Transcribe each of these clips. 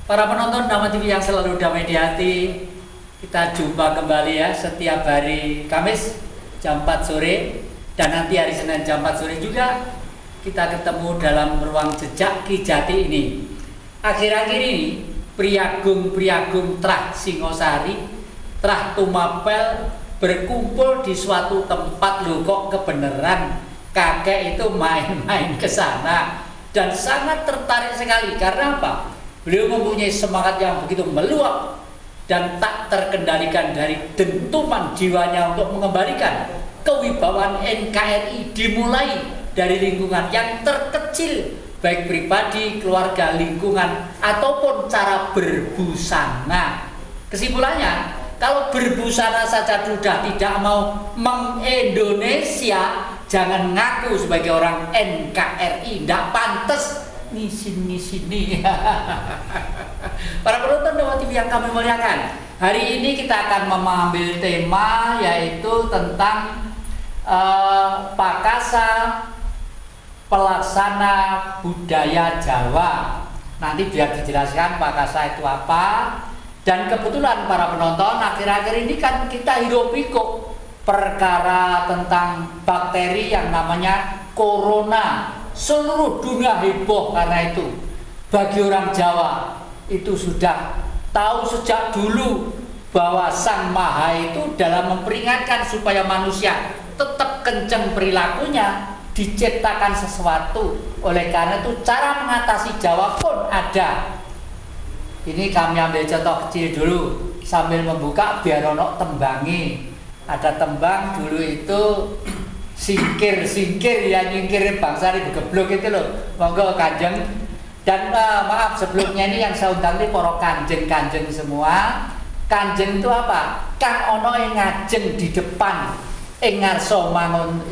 Para penonton Dhamma TV yang selalu damai di hati, kita jumpa kembali ya setiap hari Kamis jam 4 sore dan nanti hari Senin jam 4 sore juga kita ketemu dalam ruang jejak Ki Jati ini. Akhir-akhir ini Priagung Trah Singosari, Trah Tumapel berkumpul di suatu tempat. Loh, kok kebenaran kakek itu main-main ke sana dan sangat tertarik sekali. Karena apa? Beliau mempunyai semangat yang begitu meluap dan tak terkendalikan dari dentuman jiwanya untuk mengembalikan kewibawaan NKRI, dimulai dari lingkungan yang terkecil, baik pribadi, keluarga, lingkungan, ataupun cara berbusana. Kesimpulannya, kalau berbusana saja sudah tidak mau meng-Indonesia, jangan ngaku sebagai orang NKRI, tidak pantas sini. Para penonton Dhamma TV yang kami muliakan, hari ini kita akan mengambil tema yaitu tentang Pakasa pelaksana budaya Jawa. Nanti biar dijelaskan Pakasa itu apa. Dan kebetulan para penonton, akhir-akhir ini kan kita hirup pikuk perkara tentang bakteri yang namanya corona. Seluruh dunia heboh karena itu. Bagi orang Jawa itu sudah tahu sejak dulu bahwa Sang Maha itu dalam memperingatkan supaya manusia tetap kenceng perilakunya, diciptakan sesuatu. Oleh karena itu cara mengatasi Jawa pun ada. Ini kami ambil contoh kecil dulu sambil membuka biar ono tembangi. Ada tembang dulu itu singkir ya, nyingkirin bangsa ini geblok itu loh. Monggo Kanjeng. Dan maaf sebelumnya ini yang saya undang ini para kanjeng semua. Kanjeng itu apa? Kang ono yang ngajeng di depan, ing ngarsa mangun,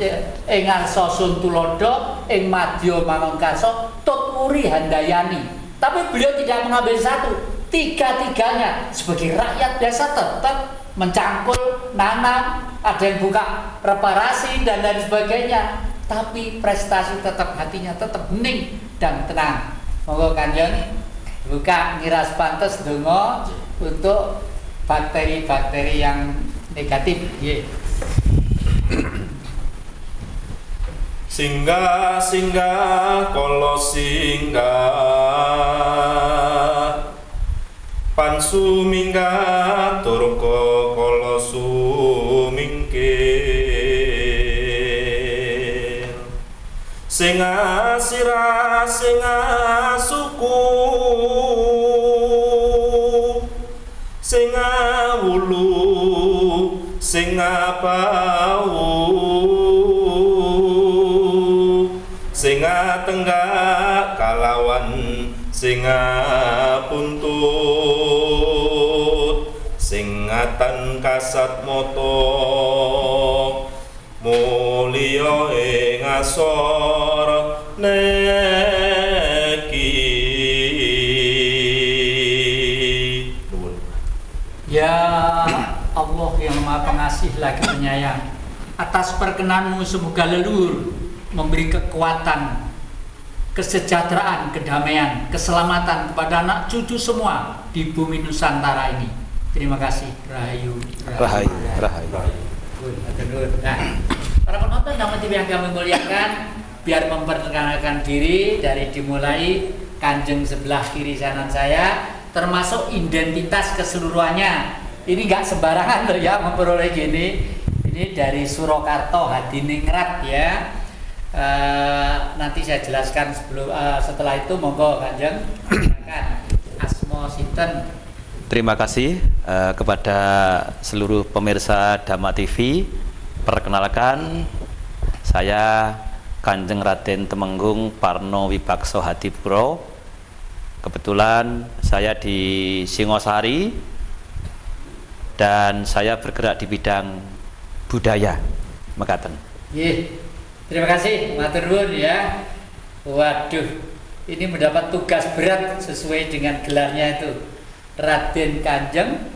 ing ngarsa sun tulodo, ing madya mangun karso, tut uri handayani. Tapi beliau tidak mengambil satu, tiga-tiganya. Sebagai rakyat biasa tetap mencangkul, nanam, ada yang buka reparasi dan lain sebagainya. Tapi prestasi tetap, hatinya tetap hening dan tenang. Monggo Kanjeng buka ngiras pantes donga untuk bakteri-bakteri yang negatif. Singgah kala singgah pan suminggah turka kala sumingkir sing asira sing asuku sing wulu sing bau sing tenggak kalawan sing puntut sing tan kasat moto mulya ing asor neki. Ya Allah yang Maha Pengasih lagi penyayang, atas perkenanmu semoga leluhur memberi kekuatan, kesejahteraan, kedamaian, keselamatan kepada anak cucu semua di bumi Nusantara ini. Terima kasih. Rahayu. Nah, para penonton Dhamma TV yang kami muliakan, biar memperkenalkan diri dari dimulai Kanjeng sebelah kiri kanan saya, termasuk identitas keseluruhannya. Ini nggak sembarangan loh ya memperoleh gini. Ini dari Surakarta Hadiningrat ya. Nanti saya jelaskan setelah itu. Monggo Kanjeng. Asmo sinten. Terima kasih kepada seluruh pemirsa Dhamma TV. Perkenalkan, saya Kanjeng Raden Temenggung Parno Wibakso Hadipuro. Kebetulan saya di Singosari dan saya bergerak di bidang budaya. Mekaten. Terima kasih, matur nuwun ya. Waduh, ini mendapat tugas berat sesuai dengan gelarnya itu. Raden Kanjeng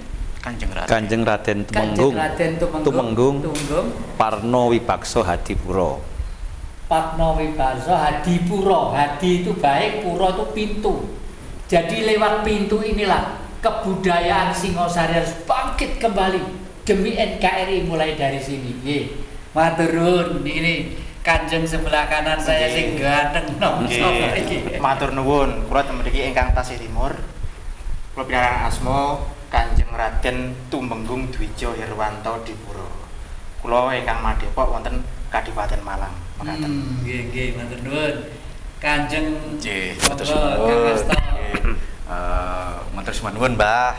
Raden Tumenggung Parno Wibakso Hadipuro. Parno Wibakso Hadipuro. Hadi itu baik, puro itu pintu. Jadi lewat pintu inilah kebudayaan Singosari harus bangkit kembali demi NKRI mulai dari sini. Nggih. Matur nuwun ini Kanjeng sebelah kanan saya sing ganteng nom sapa iki. Matur nuwun, kula mriki ingkang tasih timur. Kula pinarang asma Kanjeng Raden Tumenggung Dwijo Herwanto Dipuro. Kula ingkang madhepok wonten Kadipaten Malang. Mekaten. Nggih, matur nuwun. Kanjeng Nggih, matur nuwun. Matur nuwun, Mbah.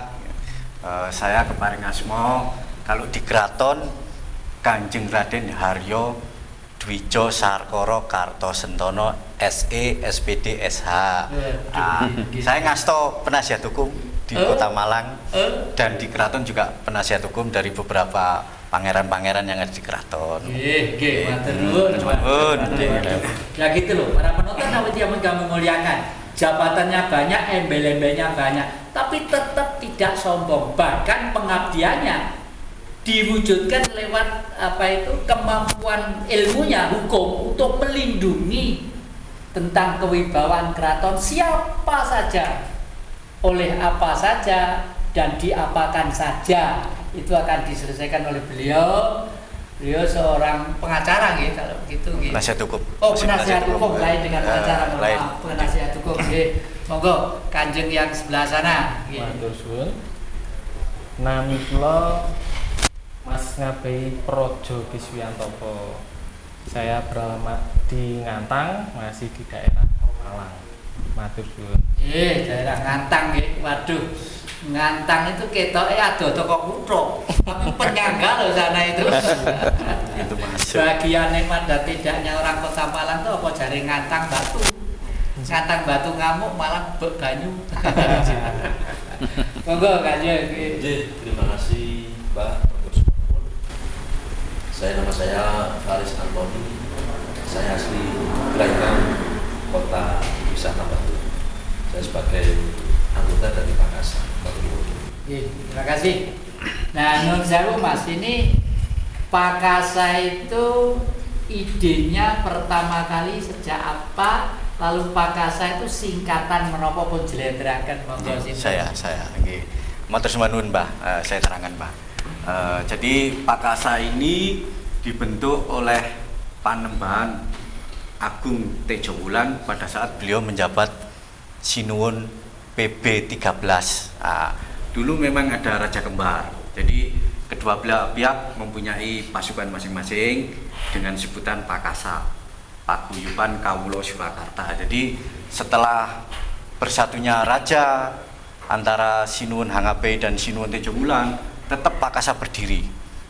Saya keparing asma kalau di keraton Kanjeng Raden Haryo Dwijo Sarkoro Kartosentono SE SPD SH. Saya ngasto penasihat hukum di Kota Malang dan di keraton juga penasihat hukum dari beberapa pangeran-pangeran yang ada di keraton. Nggih, matur nuwun. Ya gitu loh, para penonton awet yang kami muliakan. Jabatannya banyak, embel-embelnya banyak, tapi tetap tidak sombong. Bahkan pengabdiannya diwujudkan lewat kemampuan ilmunya hukum untuk melindungi tentang kewibawaan keraton siapa saja, oleh apa saja, dan diapakan saja. Itu akan diselesaikan oleh beliau. Beliau seorang pengacara gitu, kalau begitu gitu. Penasihat hukum. Oh, penasihat hukum lain dengan pengacara, lain. penasihat hukum. Monggo Kanjeng yang sebelah sana. Matur suwun. Nami kula Mas Ngabehi Projo Biswiantoko. Saya beralamat di Ngantang, masih di daerah Malang. Matur suwun. Daerah Ngantang nggih. Waduh. Ngantang itu ketoke ado toko kutho. Tapi penyangga loh sana itu. Itu masuk. Bagian nikmat dan tidaknya orang Kota Malang tuh apa jari ngantang batu. Ngantang batu ngamuk malah banyu. Monggo Kanjeng. Terima kasih Mbak. Nama saya Faris Antoni. Saya asli kelahiran Kota Wisata Batu. Saya sebagai anggota dari Pakasa. Terima kasih. Nah, Nun Sewu Mas, ini Pakasa itu idenya pertama kali sejak apa? Lalu Pakasa itu singkatan menapa pun jlendrangan monggo Saya nggih. Matur nuwun, Mbah. Saya terangkan, Mbah. Jadi Pakasa ini dibentuk oleh Panembahan Agung Tejo Wulan pada saat beliau menjabat Sinuwun PB 13. Dulu memang ada Raja Kembar. Jadi kedua belah pihak mempunyai pasukan masing-masing dengan sebutan Pakasa, Paguyuban Kawulo Surakarta. Jadi setelah bersatunya raja antara Sinuwun Hangapei dan Sinuwun Tejo Wulan, tetap Pakasa berdiri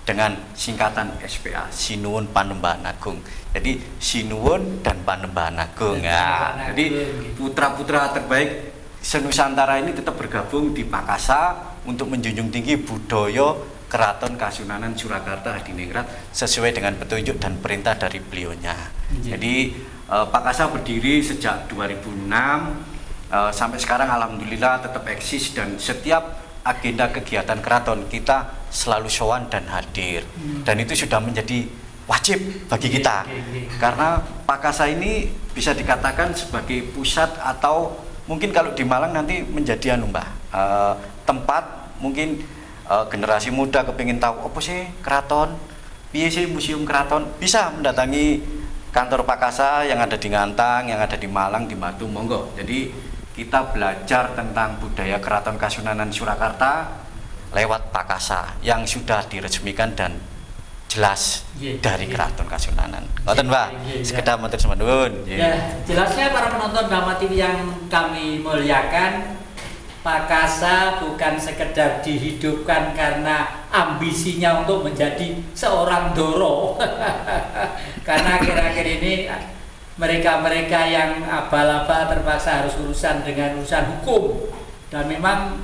dengan singkatan SPA, Sinuwun Panembahan Agung. Jadi Sinuwun dan Panembahan Agung. Jadi putra-putra terbaik Senusantara ini tetap bergabung di Pakasa untuk menjunjung tinggi budaya Keraton Kasunanan Surakarta Hadiningrat sesuai dengan petunjuk dan perintah dari beliaunya. Jadi Pakasa berdiri sejak 2006 sampai sekarang alhamdulillah tetap eksis dan setiap agenda kegiatan keraton kita selalu sowan dan hadir. Dan itu sudah menjadi wajib bagi kita. Karena Pakasa ini bisa dikatakan sebagai pusat atau mungkin kalau di Malang nanti menjadi tempat mungkin generasi muda kepingin tahu apa sih keraton, piye sih museum keraton, bisa mendatangi kantor Pakasa yang ada di Ngantang, yang ada di Malang, di Batu, monggo. Jadi kita belajar tentang budaya Keraton Kasunanan Surakarta lewat Pakasa yang sudah diresmikan dan jelas dari Keraton Kasunanan. Ngoten, Mbak. Sekedar matur nuwun. Ya, jelasnya para penonton Drama TV yang kami muliakan, Pakasa bukan sekedar dihidupkan karena ambisinya untuk menjadi seorang Doro. Karena akhir-akhir ini mereka-mereka yang abal-abal terpaksa harus urusan dengan urusan hukum. Dan memang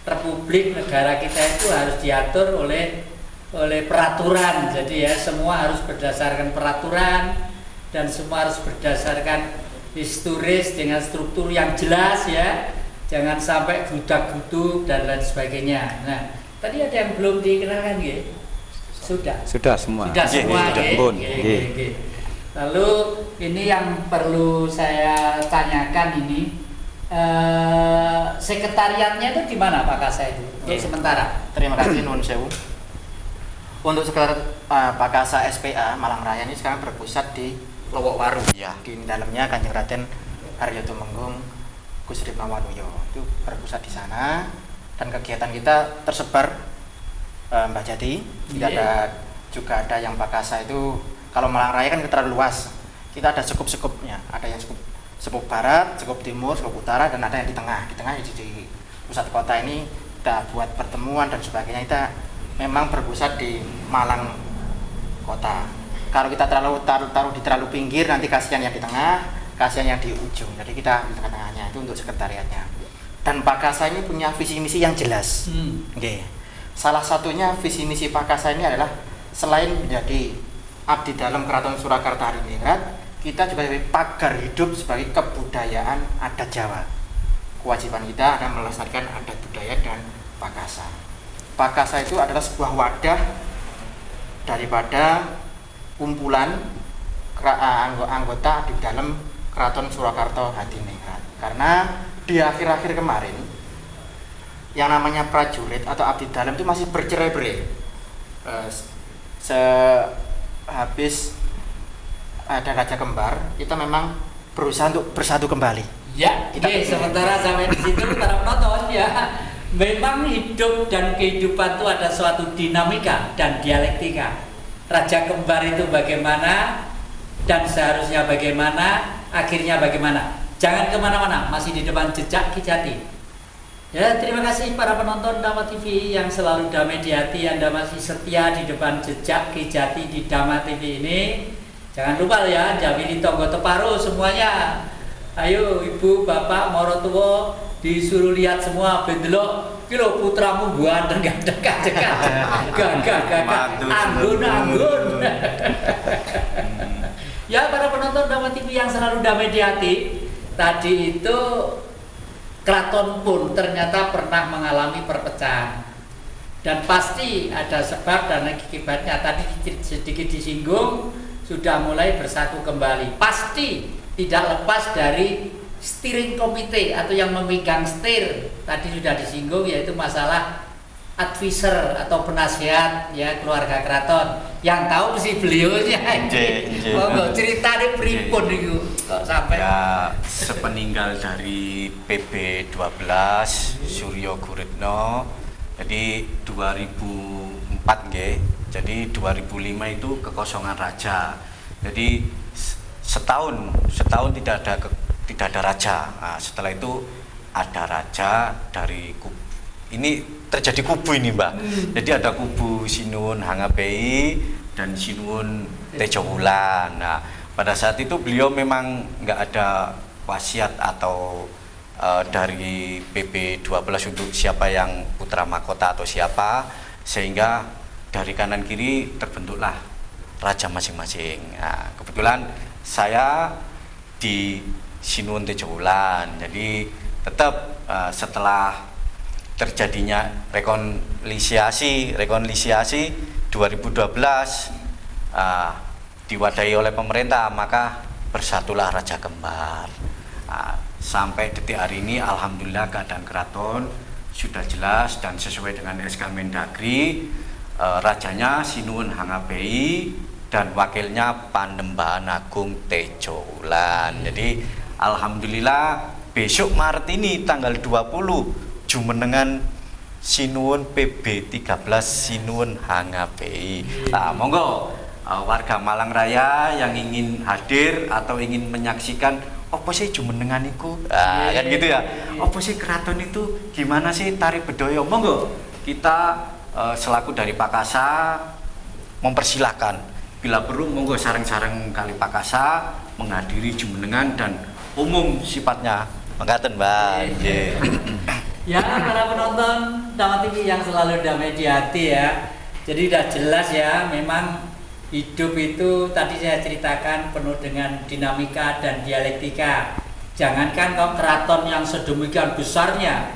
Republik negara kita itu harus diatur oleh peraturan. Jadi ya semua harus berdasarkan peraturan dan semua harus berdasarkan historis dengan struktur yang jelas ya. Jangan sampai gudak-guduk dan lain sebagainya. Nah, tadi ada yang belum dikenalkan ya? Sudah semua. Sudah semua. Lalu ini yang perlu saya tanyakan ini, sekretariatnya itu di mana Pak Kasa itu untuk sementara? Terima kasih Nun Sewu. Untuk sekretariat Pakasa SPA Malang Raya ini sekarang berpusat di Lowok Waru. Ya. Di dalamnya Kanjeng Raden Haryo Tumenggung Gusti Waluyo itu berpusat di sana, dan kegiatan kita tersebar Mbak Jati. Tidak ada, juga ada yang Pakasa itu, kalau Malang Raya kan terlalu luas. Kita ada sekup-sekupnya, ada yang sekup barat, sekup timur, sekup utara, dan ada yang di tengah. Di tengah di pusat kota ini kita buat pertemuan dan sebagainya. Kita memang berpusat di Malang kota. Kalau kita taruh di terlalu pinggir, nanti kasihan yang di tengah, kasihan yang di ujung. Jadi kita di tengah-tengahnya, itu untuk sekretariatnya. Dan Pakasa ini punya visi misi yang jelas. Oke. Salah satunya visi misi Pakasa ini adalah selain menjadi abdi dalam Keraton Surakarta Hadiningrat, kita juga sebagai pagar hidup sebagai kebudayaan adat Jawa. Kewajiban kita adalah melestarikan adat budaya dan Pakasa. Pakasa itu adalah sebuah wadah daripada kumpulan anggota di dalam Keraton Surakarta Hadiningrat. Karena di akhir-akhir kemarin yang namanya prajurit atau abdi dalam itu masih bercerai-berai. Sehabis ada Raja Kembar, kita memang berusaha untuk bersatu kembali. Ya, sementara sampai di situ para penonton ya, memang hidup dan kehidupan itu ada suatu dinamika dan dialektika. Raja Kembar itu bagaimana dan seharusnya bagaimana, akhirnya bagaimana. Jangan kemana-mana, masih di depan jejak Ki Jati. Ya, terima kasih para penonton Dhamma TV yang selalu damai di hati. Anda masih setia di depan jejak Ki Jati di Dhamma TV ini. Jangan lupa ya, Jamili Tonggo Teparo semuanya. Ayo ibu, bapak, morotuwo disuruh lihat semua bendelok. Kilo putramu buatan gak gagah. Anggun. Ya para penonton Dhamma TV yang selalu damai di hati. Tadi itu keraton pun ternyata pernah mengalami perpecahan. Dan pasti ada sebab dan akibatnya. Tadi sedikit disinggung, sudah mulai bersatu kembali. Pasti tidak lepas dari steering komite atau yang memegang setir. Tadi sudah disinggung, yaitu masalah advisor atau penasihat ya keluarga keraton. Yang tahu mesti beliaunya. Monggo ceritane pripun niku kok sampai ya sepeninggal dari PB 12 Suryo Guritno. Jadi 2004 nggih. Jadi 2005 itu kekosongan raja. Jadi setahun tidak ada raja. Nah, setelah itu ada raja dari kubu. Ini terjadi kubu ini, Mbak. Jadi ada kubu Sinuwun Hangapei dan Sinuwun Tejowulan. Nah, pada saat itu beliau memang nggak ada wasiat atau dari PB 12 untuk siapa yang putra mahkota atau siapa, sehingga dari kanan kiri terbentuklah raja masing-masing. Nah, kebetulan saya di Sinuwun Tejowulan. Jadi tetap setelah terjadinya rekonsiliasi 2012 diwadahi oleh pemerintah, maka bersatulah Raja Kembar. Sampai detik hari ini alhamdulillah keadaan keraton sudah jelas dan sesuai dengan SK Mendagri. Rajanya Sinuwun Hangapei dan wakilnya Panembahan Agung Tejowulan. Jadi alhamdulillah besok Maret ini tanggal 20 jumenengan Sinuwun PB 13 Sinuwun Hangapei. Nah, monggo warga Malang Raya yang ingin hadir atau ingin menyaksikan apa sih jumenengan iku? Kan gitu ya. Apa sih keraton itu gimana sih tari bedoyo? Monggo kita selaku dari Pakasa mempersilahkan, bila perlu monggo sareng-sareng kali Pakasa menghadiri jumenengan dan umum sifatnya. Mangkaten, Mbak. Ya, para penonton Dhamma TV yang selalu damai di hati ya. Jadi udah jelas ya, memang hidup itu tadi saya ceritakan penuh dengan dinamika dan dialektika. Jangankan kau keraton yang sedemikian besarnya,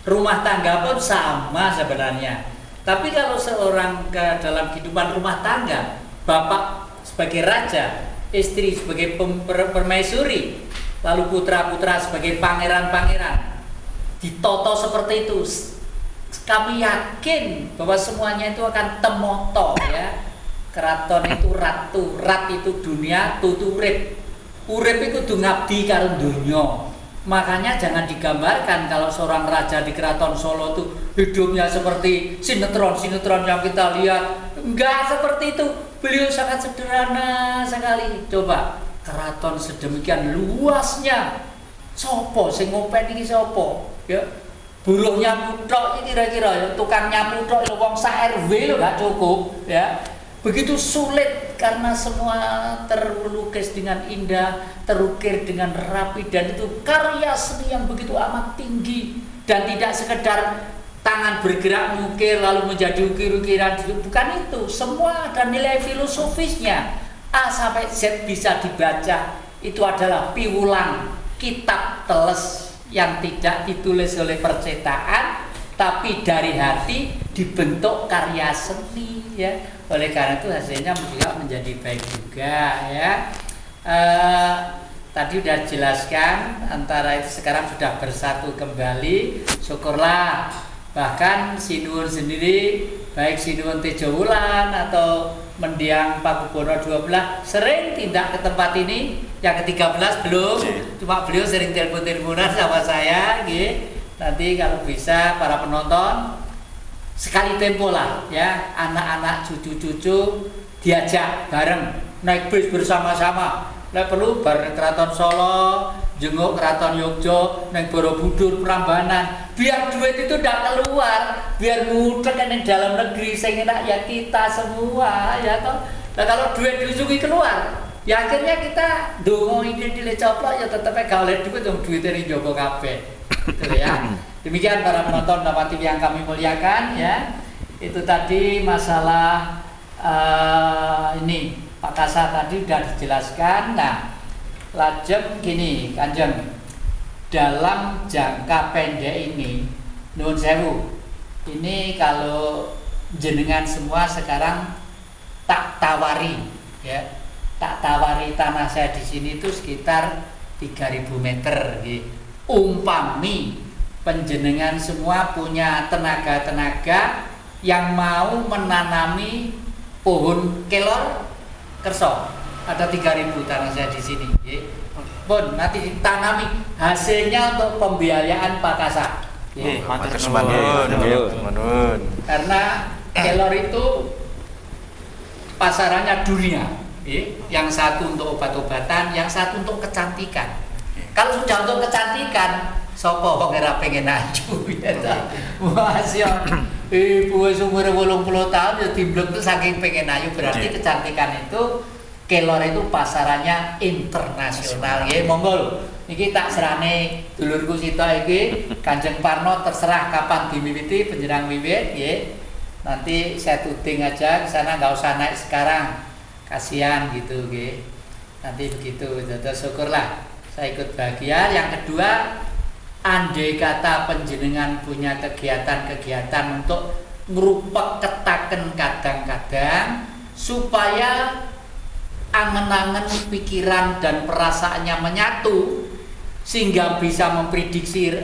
rumah tangga pun sama sebenarnya. Tapi kalau seorang ke dalam kehidupan rumah tangga, bapak sebagai raja, istri sebagai permaisuri, lalu putra-putra sebagai pangeran-pangeran, ditoto seperti itu. Kami yakin bahwa semuanya itu akan temoto ya. Keraton itu ratu, rat itu dunia, tutu urip. Urip itu kudu ngabdi karo donya. Makanya jangan digambarkan kalau seorang raja di Keraton Solo itu hidupnya seperti sinetron-sinetron yang kita lihat. Enggak seperti itu. Beliau sangat sederhana sekali. Coba keraton sedemikian luasnya. Sopo sing ngopen iki sopo? Ya. Buruh nyapu tok iki kira-kira ya, tukang nyapu tok wong sak RW lho gak cukup ya. Begitu sulit karena semua terlukis dengan indah, terukir dengan rapi, dan itu karya seni yang begitu amat tinggi dan tidak sekedar tangan bergerak mengukir lalu menjadi ukir-ukiran, bukan itu. Semua ada nilai filosofisnya. A sampai Z bisa dibaca. Itu adalah piwulang kitab teles yang tidak ditulis oleh percetakan, tapi dari hati dibentuk karya seni ya. Oleh karena itu hasilnya juga menjadi baik juga ya. Tadi sudah jelaskan antara itu sekarang sudah bersatu kembali, syukurlah. Bahkan Sinuwun sendiri, baik Sinuwun Tejowulan atau Mendiang Pakubono 12 sering tindak ke tempat ini. Yang ke-13 belum, cuma beliau sering telepon-teleponan sama saya gitu. Nanti kalau bisa para penonton sekali tempo lah ya, anak-anak cucu-cucu diajak bareng naik bis bersama-sama. Nek perlu bareng Keraton Solo, jenguk Keraton Yogyo, naik Borobudur, Prambanan. Biar duit itu tidak keluar, biar muter kan yang dalam negeri. Saya enak ya kita semua ya toh. Nah kalau duit diusuki keluar, ya akhirnya kita dongo ide coplok ya tetepnya gak oleh duit dari Joko kabeh. Gitu ya. Demikian para penonton Dhamma TV yang kami muliakan ya. Itu tadi masalah ini Pak Kasa tadi sudah dijelaskan. Nah, lajeng gini Kanjeng, dalam jangka pendek ini nuwun sewu, ini kalau jenengan semua sekarang tak tawari ya, tak tawari tanah saya di sini itu sekitar 3.000 meter gitu. Umpami penjenengan semua punya tenaga-tenaga yang mau menanami pohon kelor kerso, ada 3.000 tanah saya di sini. Pun nanti ditanami, hasilnya untuk pembiayaan Pak Kasa. Karena kelor itu pasarannya dunia. Yang satu untuk obat-obatan, yang satu untuk kecantikan. Kalau sudah untuk kecantikan, sopo kok ora pengen aju ya ta. Wah, ibu wis umur 80 tahun ya dimblek tuh saking pengen ayu, berarti kecantikan itu kelor itu pasarannya internasional nggih. Monggo niki tak serane dulurku sita iki Kanjeng Parno, terserah kapan dimiwiti penjenengan wiwit nggih. Nanti saya tuding aja ke sana, enggak usah naik sekarang. Kasihan gitu nggih. Nanti begitu, jadi syukurlah saya ikut bahagia. Yang kedua, andai kata penjenengan punya kegiatan-kegiatan untuk ngerupek ketaken kadang-kadang supaya angen-angen pikiran dan perasaannya menyatu sehingga bisa memprediksi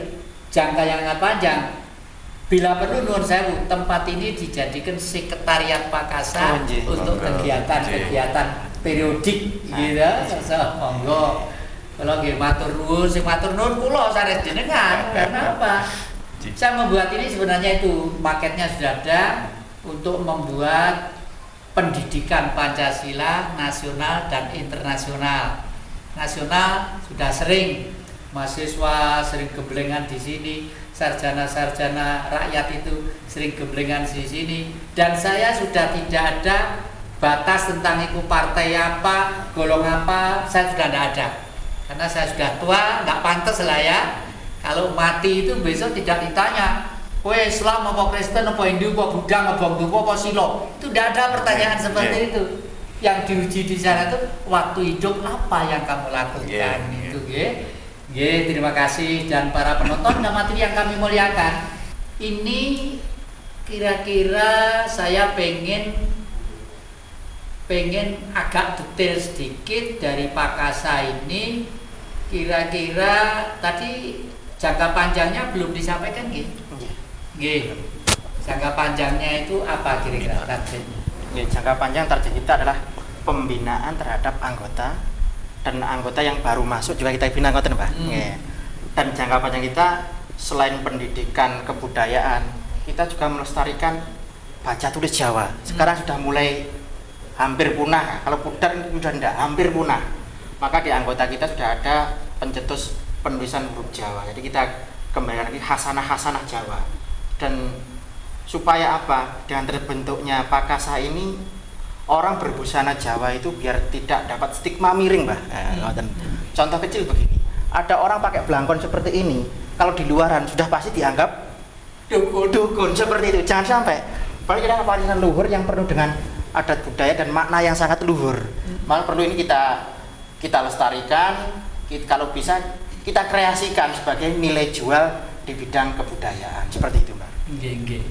jangka yang panjang. Bila perlu nuwun sewu, tempat ini dijadikan sekretariat Pak Kasa untuk kegiatan-kegiatan periodik gitu. Monggo. Kalau nggih matur nuwun, sing matur nuwun kula sanes jenengan. Karena apa? Saya membuat ini sebenarnya itu marketnya sudah ada untuk membuat pendidikan Pancasila nasional dan internasional. Nasional sudah sering mahasiswa sering gemblengan di sini, sarjana-sarjana rakyat itu sering gemblengan di sini, dan saya sudah tidak ada batas tentang itu partai apa, golongan apa, saya sudah tidak ada. Karena saya sudah tua, nggak pantas lah ya. Kalau mati itu besok tidak ditanya, kowe Islam apa Kristen apa Hindu apa Buddha apa Hindu apa Silo. Itu tidak ada pertanyaan seperti itu. Yang diuji di sana itu waktu hidup apa yang kamu lakukan itu, terima kasih. Dan para penonton Dhamma TV yang kami muliakan, ini kira-kira saya pengen agak detail sedikit dari Pak Kasa ini. Kira-kira tadi jangka panjangnya belum disampaikan nggih? Nggih. Jangka panjangnya itu apa kira-kira targetnya? Ya, jangka panjang target kita adalah pembinaan terhadap anggota dan anggota yang baru masuk juga kita bina ngoten, Pak. Ya. Dan jangka panjang kita selain pendidikan kebudayaan, kita juga melestarikan baca tulis Jawa. Sekarang sudah mulai hampir punah. Kalau pudar sudah tidak hampir punah. Maka di anggota kita sudah ada pencetus penulisan huruf Jawa. Jadi kita kembali lagi hasanah-hasanah Jawa. Dan supaya apa? Dengan terbentuknya Pakasa ini orang berbusana Jawa itu biar tidak dapat stigma miring, Mbak. Contoh kecil begini. Ada orang pakai belangkon seperti ini, kalau di luaran sudah pasti dianggap dukun seperti itu. Jangan sampai. Paling kita warisan luhur yang penuh dengan adat budaya dan makna yang sangat luhur. Malah perlu ini kita lestarikan, kalau bisa kita kreasikan sebagai nilai jual di bidang kebudayaan. Seperti itu, Mbak. Nggih.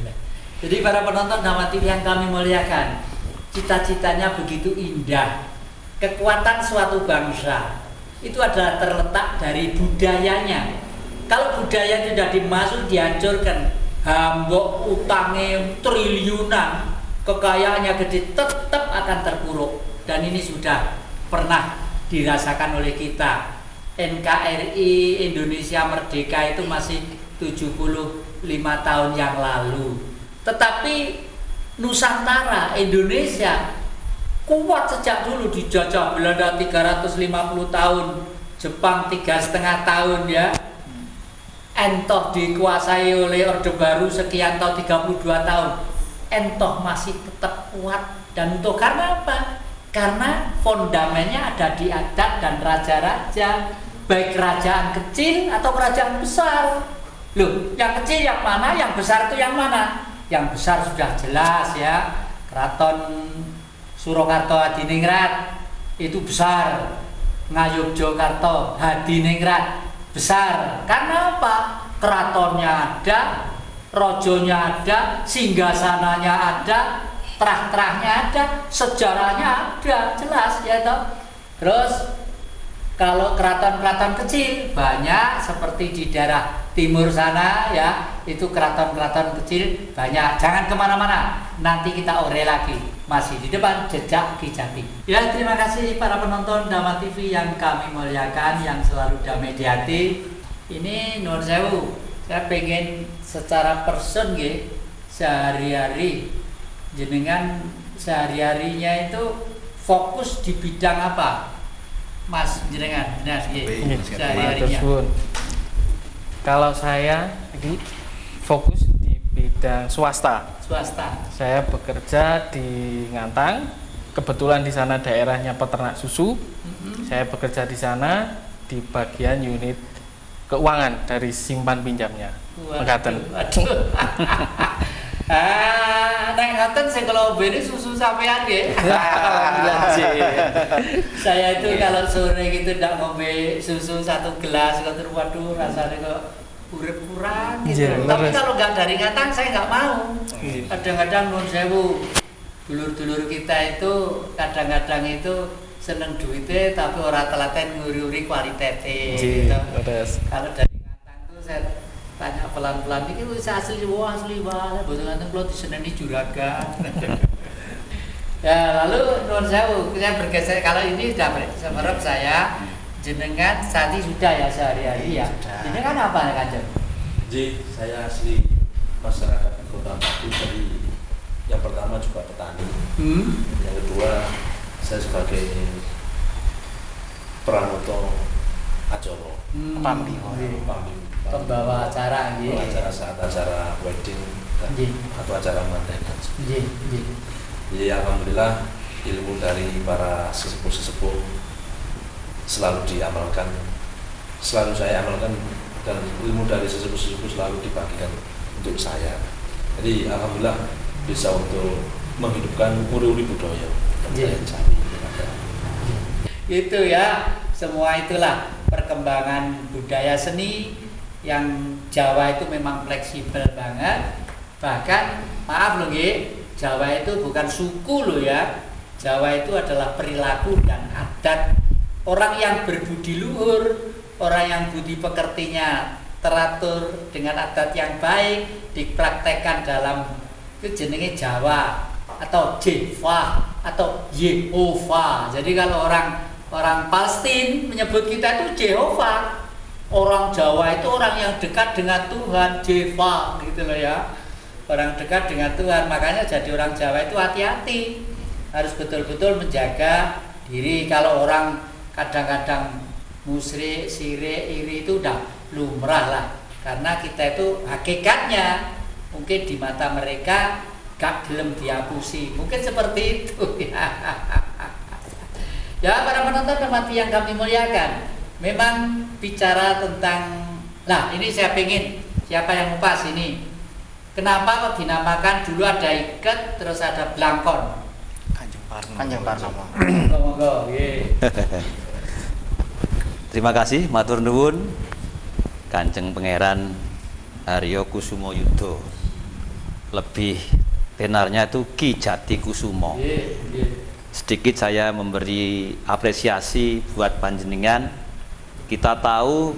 Jadi para penonton Dhamma TV yang kami muliakan, cita-citanya begitu indah. Kekuatan suatu bangsa itu adalah terletak dari budayanya. Kalau budaya tidak dimasuk, dihancurkan, hambok utangnya triliunan, kekayaannya gede, tetap akan terpuruk. Dan ini sudah pernah dirasakan oleh kita. NKRI Indonesia Merdeka itu masih 75 tahun yang lalu. Tetapi Nusantara, Indonesia kuat sejak dulu dijajah Belanda 350 tahun, Jepang 3,5 tahun ya. Entoh dikuasai oleh Orde Baru sekian tahun 32 tahun. Entoh masih tetap kuat. Dan untuk karena apa? Karena fondamennya ada di adat dan raja-raja, baik kerajaan kecil atau kerajaan besar. Loh, yang kecil yang mana, yang besar itu yang mana? Yang besar sudah jelas ya, Keraton Surakarta Hadiningrat itu besar, Ngayogyakarta Hadiningrat besar. Karena apa? Keratonnya ada, rojonya ada, singgasananya ada, terah-terahnya ada, sejarahnya ada, jelas ya toh. Terus kalau keraton-keraton kecil banyak seperti di daerah timur sana ya, itu keraton-keraton kecil banyak. Jangan kemana-mana, nanti kita ore lagi, masih di depan Jejak Ki Jati. Ya, terima kasih para penonton Dhamma TV yang kami muliakan, yang selalu damai di hati. Ini nuwun sewu, saya pengen secara person nggih, sehari-hari jenengan sehari-harinya itu fokus di bidang apa? Mas jenengan, sehari-harinya. Kalau saya ini fokus di bidang swasta. Saya bekerja di Ngantang. Kebetulan di sana daerahnya peternak susu. Saya bekerja di sana di bagian unit keuangan dari simpan pinjamnya. Mekaten. Nek ngoten sing kula beri susu sampean nggih. Saya itu kalau sore gitu ndak ngombe susu 1 gelas, waduh rasanya kok urip kurang gitu. Tapi kalau nggak dari Ngantang saya nggak mau. Kadang-kadang nuwun sewu, dulur-dulur kita itu kadang-kadang itu seneng duitnya tapi ora telaten nguri-uri kualitasnya. Gitu. Kalau dari Ngantang tuh saya tanya pelan-pelan, ini asli banget, betul-betul kalau diseneni juragan. Ya, lalu nuwun sewu, saya bergeser, kalau ini sudah semerep saya, jenengan tadi sudah ya sehari-hari ya. Jenengan apa ya Kanjeng? Jadi saya asli masyarakat Kota Batu, jadi yang pertama juga petani, yang kedua saya sebagai pranoto Ajoro, pembawa acara nggih. Acara saat acara wedding atau acara mantenan. Jadi alhamdulillah ilmu dari para sesepuh-sesepuh selalu diamalkan, selalu saya amalkan, dan ilmu dari sesepuh-sesepuh selalu dibagikan untuk saya. Jadi alhamdulillah bisa untuk menghidupkan uri-uri budaya yang saya cari. Itu ya, semua itulah perkembangan budaya seni yang Jawa itu memang fleksibel banget. Bahkan maaf loh nggih, Jawa itu bukan suku loh ya. Jawa itu adalah perilaku dan adat. Orang yang berbudi luhur, orang yang budi pekertinya teratur dengan adat yang baik dipraktekkan dalam itu jenenge Jawa atau Jeva atau Yehova. Jadi kalau orang Palestina menyebut kita itu Jehova, orang Jawa itu orang yang dekat dengan Tuhan, Jeva gitu loh ya, orang dekat dengan Tuhan. Makanya jadi orang Jawa itu hati-hati, harus betul-betul menjaga diri. Kalau orang kadang-kadang musyrik, sirik, iri itu udah lumrah lah, karena kita itu hakikatnya mungkin di mata mereka gak gelem diapusi, mungkin seperti itu. Ya para penonton hormati yang kami muliakan, memang bicara tentang, nah ini saya pengen siapa yang ngupas ini, kenapa kok dinamakan dulu ada iket terus ada belangkon? Kanjeng Parnomo. Monggo, Terima kasih, matur nuwun Kanjeng Pangeran Haryo Kusumo Yudho. Lebih tenarnya itu Ki Jati Kusumo. Sedikit saya memberi apresiasi buat panjenengan. Kita tahu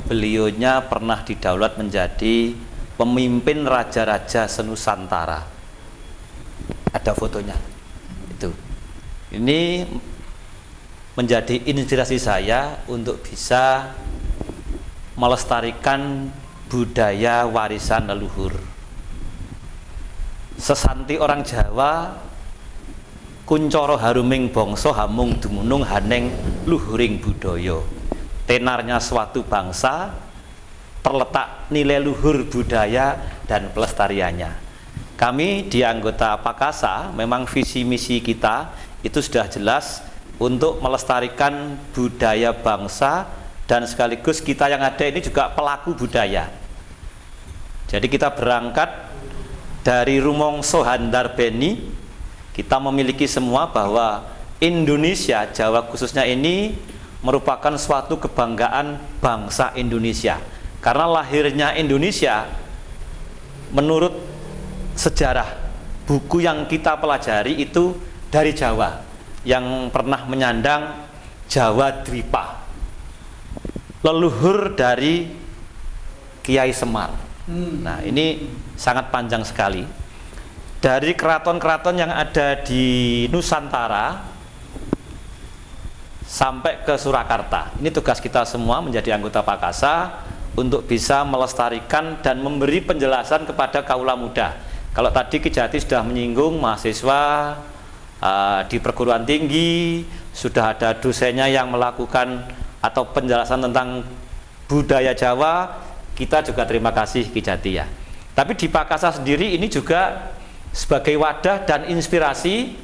beliaunya pernah didaulat menjadi pemimpin raja-raja senusantara. Ada fotonya. Itu. Ini menjadi inspirasi saya untuk bisa melestarikan budaya warisan leluhur. Sesanti orang Jawa, kuncoro haruming bangsa hamung dumunung haneng luhuring budaya. Tenarnya suatu bangsa terletak nilai luhur budaya dan pelestariannya. Kami di anggota Pakasa memang visi misi kita itu sudah jelas untuk melestarikan budaya bangsa, dan sekaligus kita yang ada ini juga pelaku budaya. Jadi kita berangkat dari rumangsa handarbeni, kita memiliki semua bahwa Indonesia, Jawa khususnya ini merupakan suatu kebanggaan bangsa Indonesia. Karena lahirnya Indonesia menurut sejarah buku yang kita pelajari itu dari Jawa, yang pernah menyandang Jawa Dwipa, leluhur dari Kiai Semar. Nah ini sangat panjang sekali, dari keraton-keraton yang ada di Nusantara sampai ke Surakarta. Ini tugas kita semua menjadi anggota Pakasa untuk bisa melestarikan dan memberi penjelasan kepada kaula muda. Kalau tadi Ki Jati sudah menyinggung mahasiswa di perguruan tinggi, sudah ada dosennya yang melakukan atau penjelasan tentang budaya Jawa, kita juga terima kasih Ki Jati ya. Tapi di Pakasa sendiri ini juga sebagai wadah dan inspirasi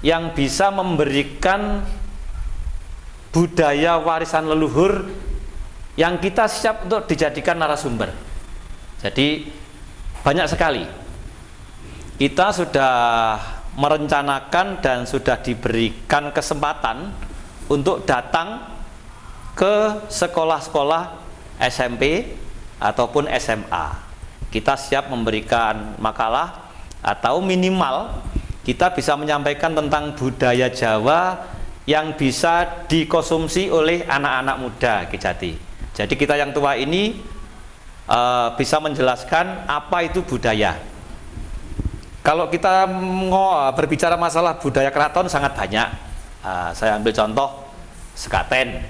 yang bisa memberikan budaya warisan leluhur yang kita siap untuk dijadikan narasumber. Jadi banyak sekali kita sudah merencanakan dan sudah diberikan kesempatan untuk datang ke sekolah-sekolah SMP ataupun SMA. Kita siap memberikan makalah atau minimal kita bisa menyampaikan tentang budaya Jawa yang bisa dikonsumsi oleh anak-anak muda Ki Jati. Jadi kita yang tua ini bisa menjelaskan apa itu budaya. Kalau kita berbicara masalah budaya keraton sangat banyak. Saya ambil contoh sekaten,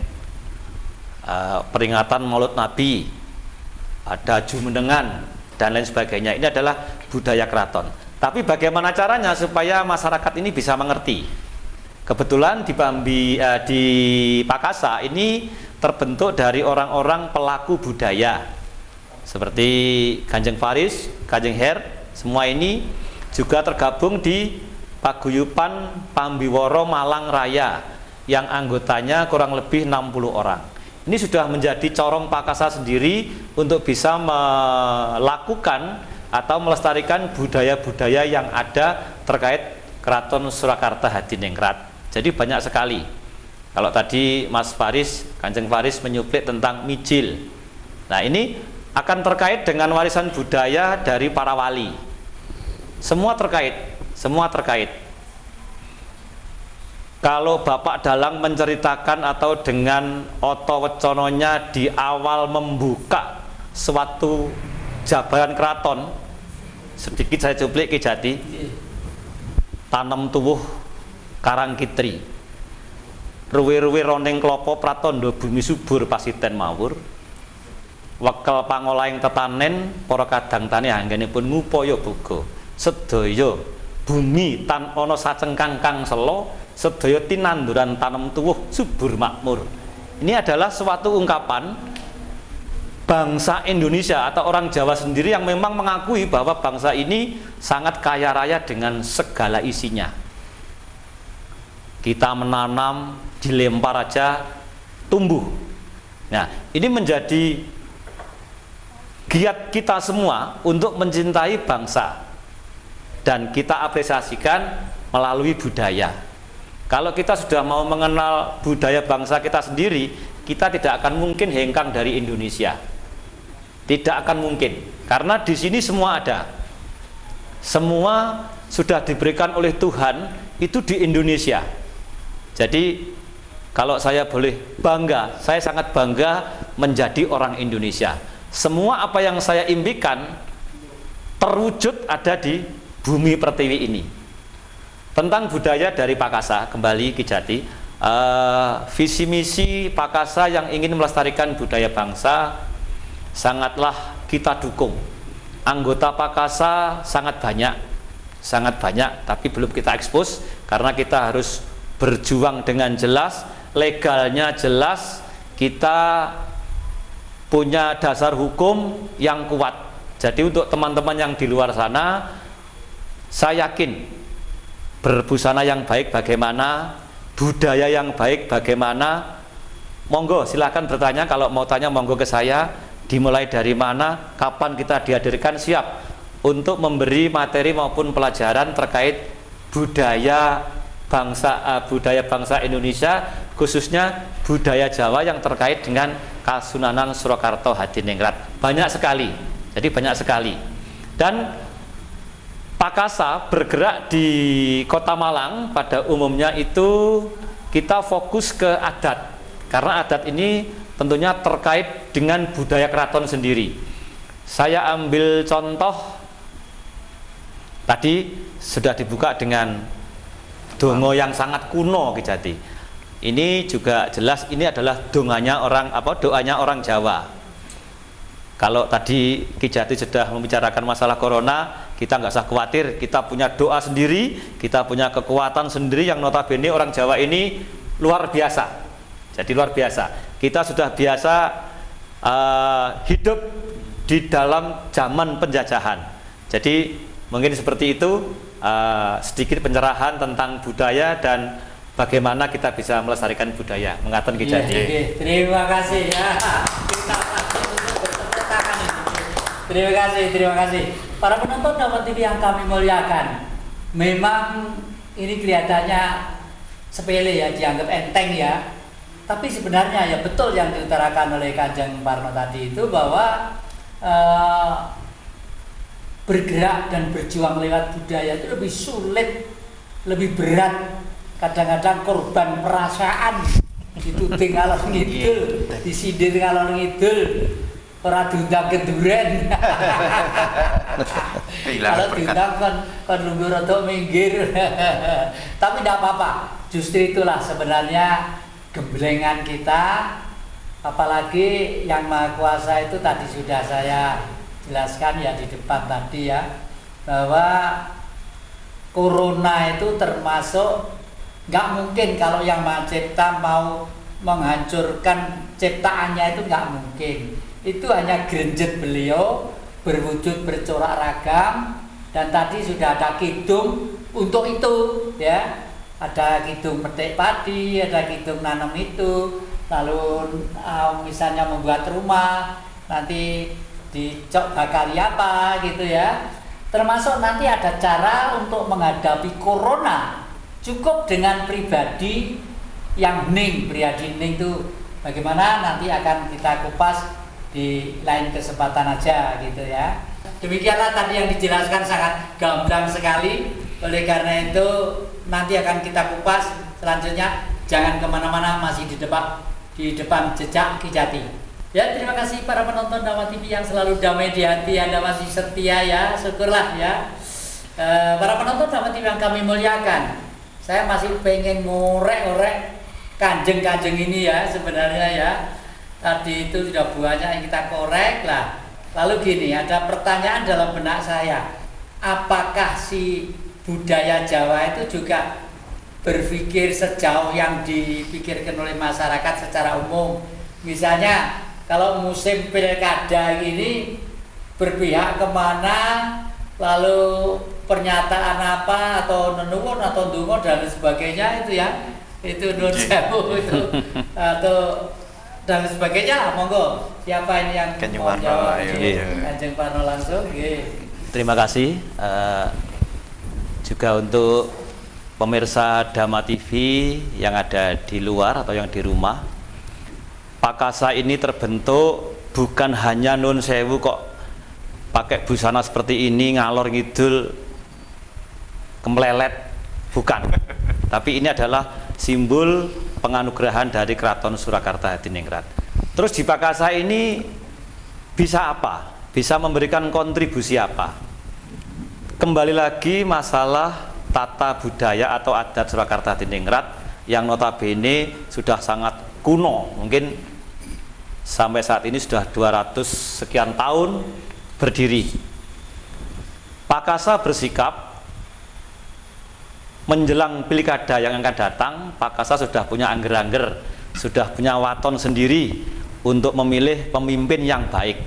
peringatan Maulid Nabi, ada jumenengan dan lain sebagainya. Ini adalah budaya keraton. Tapi bagaimana caranya supaya masyarakat ini bisa mengerti? Kebetulan di Pakasa ini terbentuk dari orang-orang pelaku budaya seperti Kanjeng Faris, Kanjeng Her, semua ini juga tergabung di Paguyuban Pambiworo Malang Raya yang anggotanya kurang lebih 60 orang. Ini sudah menjadi corong Pakasa sendiri untuk bisa melakukan atau melestarikan budaya-budaya yang ada terkait Keraton Surakarta Hadiningrat. Jadi banyak sekali. Kalau tadi Mas Faris, Kanjeng Faris menyuplik tentang mijil. Nah ini akan terkait dengan warisan budaya dari para wali. Semua terkait, semua terkait. kalau Bapak Dalang menceritakan atau dengan Oto Wecononya di awal membuka suatu jabaran keraton, sedikit saya cuplik Ki Jati, tanam tuwuh Karang Kitri, ruwe-ruwe roning klopo pratondo bumi subur pasiten mawur, wekel pangolaing tetanen para kadang tani anggenipun ngupaya boga, sedaya bumi tan ana sacengkang kang selo, sedaya tinanduran tanam tuwuh subur makmur. Ini adalah suatu ungkapan bangsa Indonesia atau orang Jawa sendiri yang memang mengakui bahwa bangsa ini sangat kaya raya dengan segala isinya. Kita menanam, dilempar aja tumbuh. Nah, ini menjadi giat kita semua untuk mencintai bangsa, dan kita apresiasikan melalui budaya. Kalau kita sudah mau mengenal budaya bangsa kita sendiri, kita tidak akan mungkin hengkang dari Indonesia. Tidak akan mungkin, karena di sini semua ada. Semua sudah diberikan oleh Tuhan itu di Indonesia. Jadi kalau saya boleh bangga, saya sangat bangga menjadi orang Indonesia. Semua apa yang saya impikan terwujud ada di bumi pertiwi ini. Tentang budaya dari Pakasa, kembali Ki Jati, visi misi Pakasa yang ingin melestarikan budaya bangsa sangatlah kita dukung. Anggota Pakasa sangat banyak, tapi belum kita ekspos karena kita harus berjuang dengan jelas, legalnya jelas, kita punya dasar hukum yang kuat. Jadi untuk teman-teman yang di luar sana, saya yakin berbusana yang baik bagaimana, budaya yang baik bagaimana, monggo silahkan bertanya. Kalau mau tanya monggo ke saya, dimulai dari mana, kapan kita dihadirkan, siap untuk memberi materi maupun pelajaran terkait budaya bangsa Indonesia, khususnya budaya Jawa yang terkait dengan Kasunanan Surakarta Hadiningrat. Banyak sekali, jadi banyak sekali. Dan Pakasa bergerak di Kota Malang pada umumnya itu kita fokus ke adat, karena adat ini tentunya terkait dengan budaya keraton sendiri. Saya ambil contoh tadi sudah dibuka dengan dongo yang sangat kuno Ki Jati. Ini juga jelas ini adalah doanya orang Jawa. Kalau tadi Ki Jati sudah membicarakan masalah corona, kita nggak usah khawatir, kita punya doa sendiri, kita punya kekuatan sendiri yang notabene orang Jawa ini luar biasa. Jadi luar biasa. Kita sudah biasa hidup di dalam zaman penjajahan. Jadi mungkin seperti itu, sedikit pencerahan tentang budaya dan bagaimana kita bisa melestarikan budaya. Mengaten Ki Jati. Terima kasih ya. Terima kasih. Para penonton Dapat TV yang kami muliakan, memang ini kelihatannya sepele ya, dianggap enteng ya. Tapi sebenarnya ya betul yang diutarakan oleh Kanjeng Parno tadi itu bahwa bergerak dan berjuang lewat budaya itu lebih sulit, lebih berat. Kadang-kadang korban perasaan, dituding ngalor ngidul, disindir ngalor ngidul, ora diundang ke duren. Kalau diundang kan lungguh rada minggir. Tapi tidak apa-apa. Justru itulah sebenarnya gemblengan kita, apalagi yang Maha Kuasa itu tadi sudah saya jelaskan ya di depan tadi ya, bahwa corona itu termasuk nggak mungkin kalau yang Maha Cipta mau menghancurkan ciptaannya, itu nggak mungkin. Itu hanya gerenjet beliau berwujud bercorak ragam, dan tadi sudah ada kidung untuk itu ya. Ada kidung petik padi, ada kidung nanam itu, lalu misalnya membuat rumah, nanti dicok bakari apa gitu ya. Termasuk nanti ada cara untuk menghadapi corona, cukup dengan pribadi yang hening, pribadi hening itu bagaimana nanti akan kita kupas di lain kesempatan aja gitu ya. Demikianlah tadi yang dijelaskan sangat gamblang sekali. Oleh karena itu nanti akan kita kupas selanjutnya. Jangan kemana-mana, masih di depan jejak Ki Jati. Ya, terima kasih para penonton Dhamma TV yang selalu damai di hati. Anda masih setia ya, syukurlah ya. Para penonton Dhamma TV yang kami muliakan, saya masih pengen ngorek-ngorek kanjeng-kanjeng ini ya sebenarnya ya. Tadi itu sudah banyak yang kita korek lah. Lalu gini, ada pertanyaan dalam benak saya. Apakah si budaya Jawa itu juga berpikir sejauh yang dipikirkan oleh masyarakat secara umum? Misalnya kalau musim pilkada ini berpihak kemana, lalu pernyataan apa atau nenuwun atau ndonga dan sebagainya itu ya, itu nur sewu itu atau dan sebagainya. Monggo, siapa ini yang mau jawab? Kanjeng Parno langsung. Terima kasih juga untuk pemirsa Dhamma TV yang ada di luar atau yang di rumah. Pakasa ini terbentuk bukan hanya nun sewu kok pakai busana seperti ini ngalor ngidul kemelelet, bukan. Tapi ini adalah simbol penganugerahan dari Keraton Surakarta Hadiningrat. Terus di Pakasa ini bisa apa? Bisa memberikan kontribusi apa? Kembali lagi masalah tata budaya atau adat Surakarta Hadiningrat yang notabene sudah sangat kuno, mungkin sampai saat ini sudah 200 sekian tahun berdiri. Pakasa bersikap menjelang pilkada yang akan datang, Pakasa sudah punya angger-angger, sudah punya waton sendiri untuk memilih pemimpin yang baik.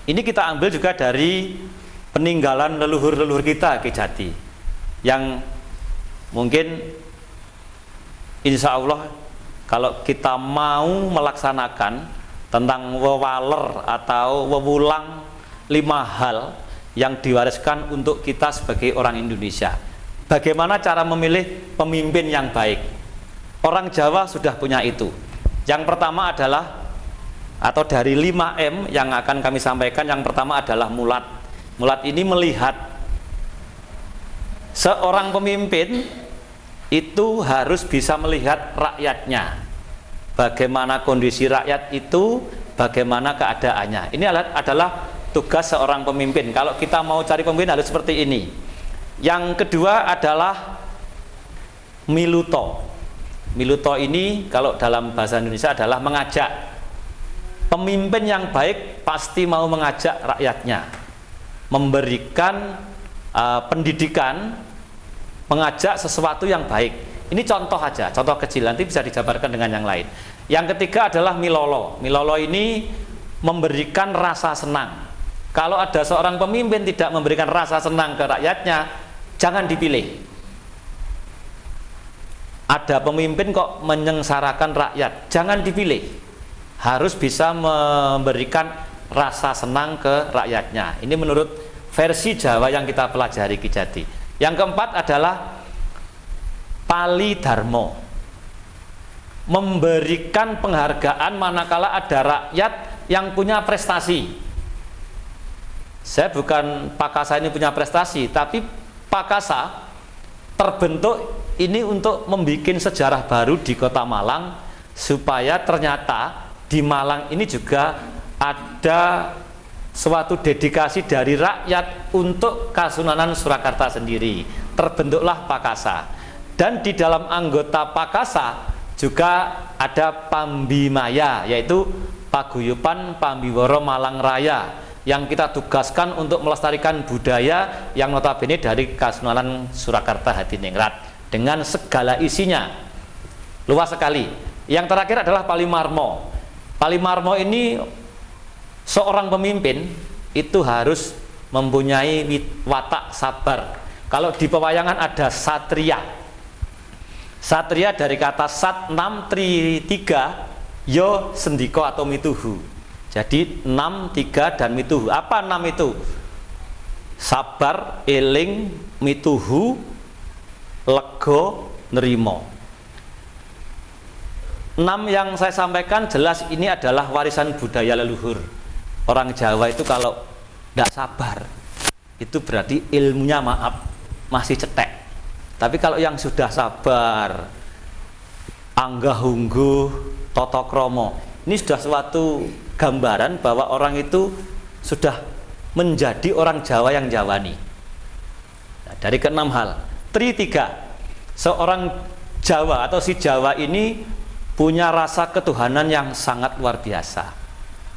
Ini kita ambil juga dari peninggalan leluhur-leluhur kita Ki Jati, yang mungkin insya Allah kalau kita mau melaksanakan tentang wewaler atau wewulang 5 hal yang diwariskan untuk kita sebagai orang Indonesia. Bagaimana cara memilih pemimpin yang baik? Orang Jawa sudah punya itu. Yang pertama adalah, atau dari 5M yang akan kami sampaikan, yang pertama adalah mulat. Mulat ini melihat seorang pemimpin itu harus bisa melihat rakyatnya, bagaimana kondisi rakyat itu, bagaimana keadaannya. Ini adalah tugas seorang pemimpin. Kalau kita mau cari pemimpin harus seperti ini. Yang kedua adalah miluto. Miluto ini kalau dalam bahasa Indonesia adalah mengajak. Pemimpin yang baik pasti mau mengajak rakyatnya, memberikan pendidikan, mengajak sesuatu yang baik. Ini contoh aja, contoh kecil, nanti bisa dijabarkan dengan yang lain. Yang ketiga adalah milolo. Milolo ini memberikan rasa senang. Kalau ada seorang pemimpin tidak memberikan rasa senang ke rakyatnya, jangan dipilih. Ada pemimpin kok menyengsarakan rakyat, jangan dipilih. Harus bisa memberikan rasa senang ke rakyatnya. Ini menurut versi Jawa yang kita pelajari Ki Jati. Yang keempat adalah pali dharma, memberikan penghargaan manakala ada rakyat yang punya prestasi. Saya bukan Pakasa ini punya prestasi, tapi Pakasa terbentuk ini untuk membuat sejarah baru di Kota Malang, supaya ternyata di Malang ini juga ada suatu dedikasi dari rakyat untuk Kasunanan Surakarta sendiri. Terbentuklah Pakasa. Dan di dalam anggota Pakasa juga ada Pambimaya, yaitu Paguyuban Pambiworo Malang Raya, yang kita tugaskan untuk melestarikan budaya yang notabene dari Kasunanan Surakarta Hadiningrat dengan segala isinya, luas sekali. Yang terakhir adalah Palimarmo. Palimarmo ini seorang pemimpin itu harus mempunyai watak sabar. Kalau di pewayangan ada satria. Satria dari kata sat 6 tri 3 yo sendiko atau mituhu. Jadi 6, 3 dan mituhu. Apa 6 itu? Sabar, eling, mituhu, lego, nerimo. 6 yang saya sampaikan jelas ini adalah warisan budaya leluhur. Orang Jawa itu kalau tidak sabar, itu berarti ilmunya maaf masih cetek. Tapi kalau yang sudah sabar, anggah ungguh, toto kromo, ini sudah suatu gambaran bahwa orang itu sudah menjadi orang Jawa yang jawani. Nah, dari keenam hal, tiga, seorang Jawa atau si Jawa ini punya rasa ketuhanan yang sangat luar biasa.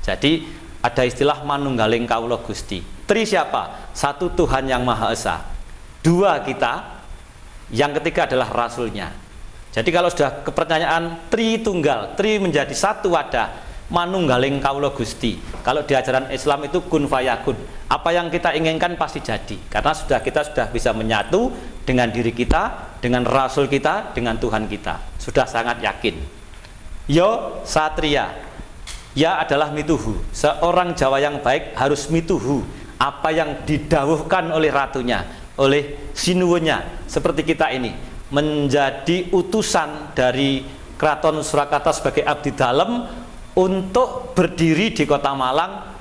Jadi ada istilah manunggaling kawula Gusti. Tri siapa? Satu Tuhan yang Maha Esa. Dua kita, yang ketiga adalah Rasulnya. Jadi kalau sudah kepercayaan Tritunggal, Tri menjadi satu wadah, manunggaling kawula Gusti. Kalau di ajaran Islam itu kun fayakun. Apa yang kita inginkan pasti jadi. Karena kita sudah bisa menyatu dengan diri kita, dengan Rasul kita, dengan Tuhan kita. Sudah sangat yakin. Yo satria. Ya adalah mituhu. Seorang Jawa yang baik harus mituhu. Apa yang didhawuhkan oleh ratunya, oleh sinuwunnya, seperti kita ini, menjadi utusan dari Keraton Surakarta sebagai abdi dalem untuk berdiri di Kota Malang.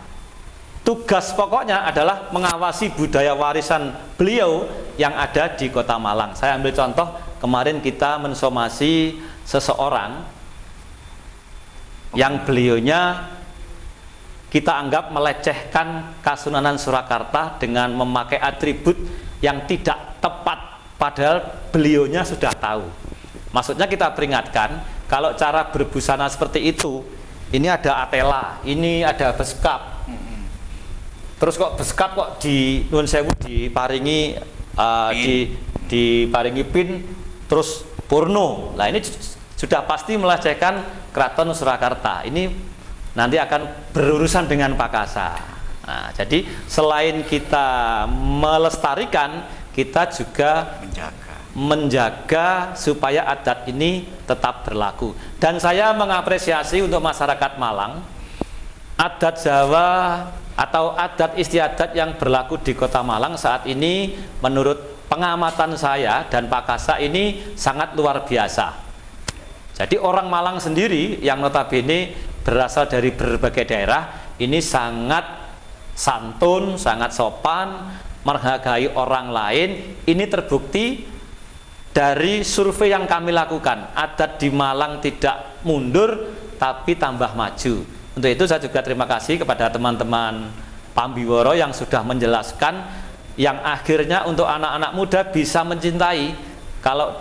Tugas pokoknya adalah mengawasi budaya warisan beliau yang ada di Kota Malang. Saya ambil contoh, kemarin kita mensomasi seseorang yang beliaunya kita anggap melecehkan Kasunanan Surakarta dengan memakai atribut yang tidak tepat, padahal beliaunya sudah tahu. Maksudnya kita peringatkan, kalau cara berbusana seperti itu, ini ada atela, ini ada beskap. Terus kok beskap kok di nuwun sewu diparingi diparingi pin, terus purno. Nah ini sudah pasti melecehkan Keraton Surakarta. Ini nanti akan berurusan dengan Pakasa. Nah, jadi selain kita melestarikan, kita juga menjaga supaya adat ini tetap berlaku. Dan saya mengapresiasi untuk masyarakat Malang, adat Jawa atau adat istiadat yang berlaku di Kota Malang saat ini menurut pengamatan saya dan Pakasa ini sangat luar biasa. Jadi orang Malang sendiri yang notabene berasal dari berbagai daerah ini sangat santun, sangat sopan, menghargai orang lain. Ini terbukti dari survei yang kami lakukan. Adat di Malang tidak mundur tapi tambah maju. Untuk itu saya juga terima kasih kepada teman-teman Pambiworo yang sudah menjelaskan, yang akhirnya untuk anak-anak muda bisa mencintai. Kalau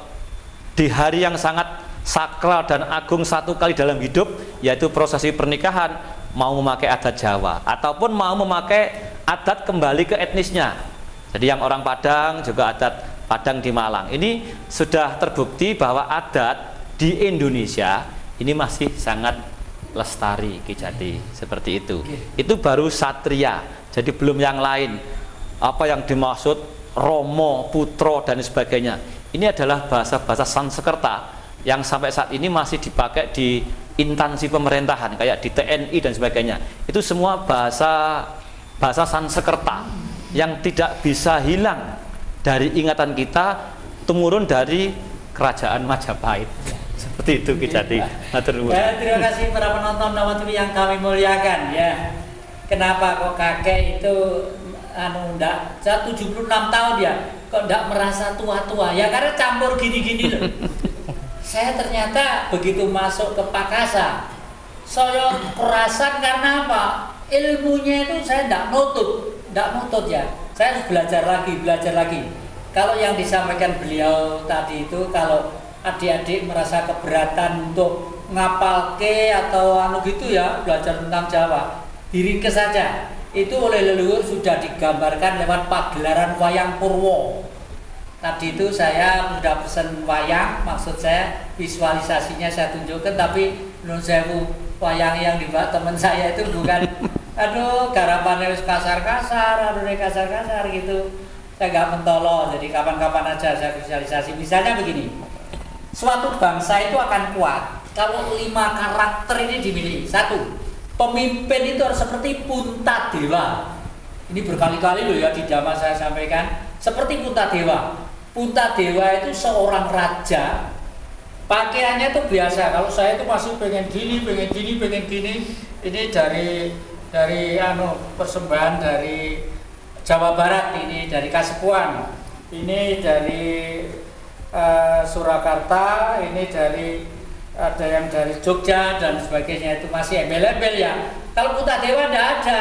di hari yang sangat sakral dan agung satu kali dalam hidup, yaitu prosesi pernikahan, mau memakai adat Jawa ataupun mau memakai adat kembali ke etnisnya. Jadi yang orang Padang juga adat Padang di Malang. Ini sudah terbukti bahwa adat di Indonesia ini masih sangat lestari, Ki Jati, seperti itu. Itu baru satria, jadi belum yang lain. Apa yang dimaksud Romo, Putro dan sebagainya. Ini adalah bahasa-bahasa Sanskerta yang sampai saat ini masih dipakai di instansi pemerintahan kayak di TNI dan sebagainya. Itu semua bahasa Sanskerta yang tidak bisa hilang dari ingatan kita, temurun dari kerajaan Majapahit. Seperti itu Ki Jati. Terima kasih para penonton Nawatiri yang kami muliakan ya. Kenapa kok kakek itu ndak 76 tahun ya, kok ndak merasa tua-tua? Ya karena campur gini-gini loh. Saya ternyata begitu masuk ke Pakasa, saya kerasan karena apa? Ilmunya itu saya tidak nutut ya. Saya harus belajar lagi. Kalau yang disampaikan beliau tadi itu, kalau adik-adik merasa keberatan untuk ngapalke atau gitu ya, belajar tentang Jawa, diringkes saja. Itu oleh leluhur sudah digambarkan lewat pagelaran wayang Purwo. Tadi itu saya sudah pesen wayang, maksud saya visualisasinya saya tunjukkan, tapi nun sewu wayang yang dibuat teman saya itu bukan garapannya kasar-kasar, kasar-kasar gitu. Saya nggak mentolo, jadi kapan-kapan aja saya visualisasi. Misalnya begini, suatu bangsa itu akan kuat kalau 5 karakter ini dimiliki. 1, pemimpin itu harus seperti Puntadewa. Ini berkali-kali loh ya di zaman saya sampaikan, seperti Puntadewa. Puntadewa itu seorang raja, pakaiannya itu biasa. Kalau saya itu masih pengen gini. Ini dari persembahan dari Jawa Barat, ini dari Kasepuan, ini dari Surakarta, ini ada yang dari Jogja dan sebagainya, itu masih embel-embel ya. Kalau Kutadewa tidak ada,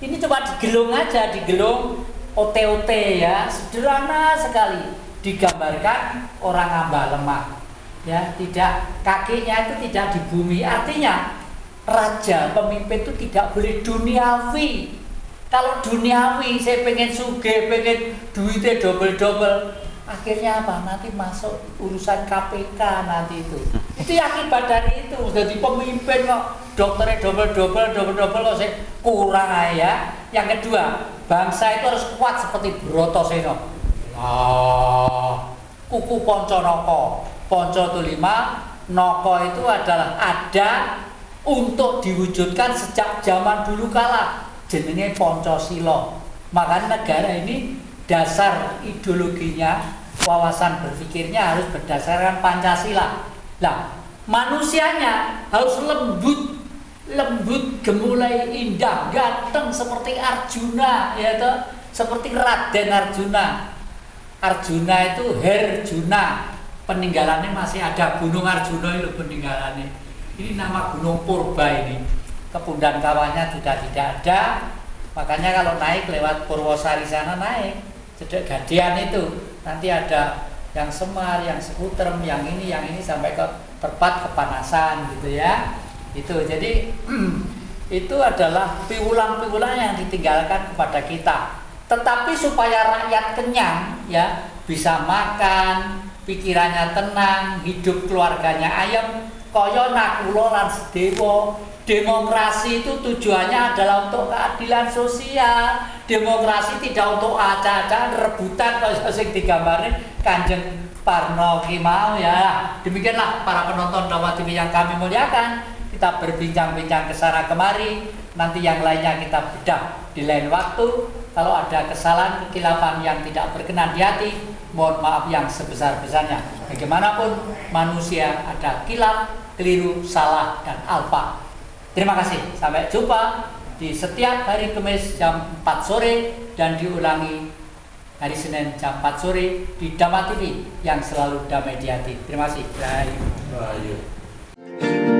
ini cuma digelung aja, digelung OT-OT ya, sederhana sekali, digambarkan orang hamba lemah, ya, tidak, kakinya itu tidak di bumi, artinya raja pemimpin itu tidak boleh duniawi. Kalau duniawi, saya pengen sugih, pengen duitnya double-double, akhirnya apa? Nanti masuk urusan KPK nanti itu. Itu akibat dari itu. Jadi pemimpin kok dokternya double-double kok saya kurang ya. Yang kedua, bangsa itu harus kuat seperti Brotoseno. Kuku Ponco Noko. Ponco itu 5, Noko itu adalah ada untuk diwujudkan sejak zaman dulu kala. Jenenge Pancasila. Makanya negara ini dasar ideologinya, wawasan berpikirnya harus berdasarkan Pancasila. Nah, manusianya harus lembut, gemulai, indah, ganteng seperti Arjuna, ya toh, seperti Raden Arjuna. Arjuna itu Herjuna, peninggalannya masih ada, Gunung Arjuna itu peninggalannya. Ini nama Gunung Purba ini. Kepundan kawahnya sudah tidak ada, makanya kalau naik lewat Purwosari sana naik. Cedek Gadian itu nanti ada yang Semar, yang Sekuterem, yang ini sampai ke Perpat Kepanasan gitu ya. Itu jadi itu adalah piwulan-piwulan yang ditinggalkan kepada kita. Tetapi supaya rakyat kenyang ya, bisa makan, pikirannya tenang, hidup keluarganya ayem, kaya nakula lan sedewa. Demokrasi itu tujuannya adalah untuk keadilan sosial. Demokrasi tidak untuk acah-acahan rebutan kalau sing digambarin Kanjeng Parno ki mau ya. Demikianlah para penonton Dawa TV yang kami muliakan. Kita berbincang-bincang kesana kemari. Nanti yang lainnya kita bedah di lain waktu. Kalau ada kesalahan, kekhilafan yang tidak berkenan di hati, mohon maaf yang sebesar-besarnya. Bagaimanapun manusia ada khilaf, keliru, salah, dan alfa. Terima kasih, sampai jumpa di setiap hari Kamis jam 4 sore dan diulangi hari Senin jam 4 sore di Dhamma TV yang selalu damai di hati. Terima kasih. Bye. Ayo.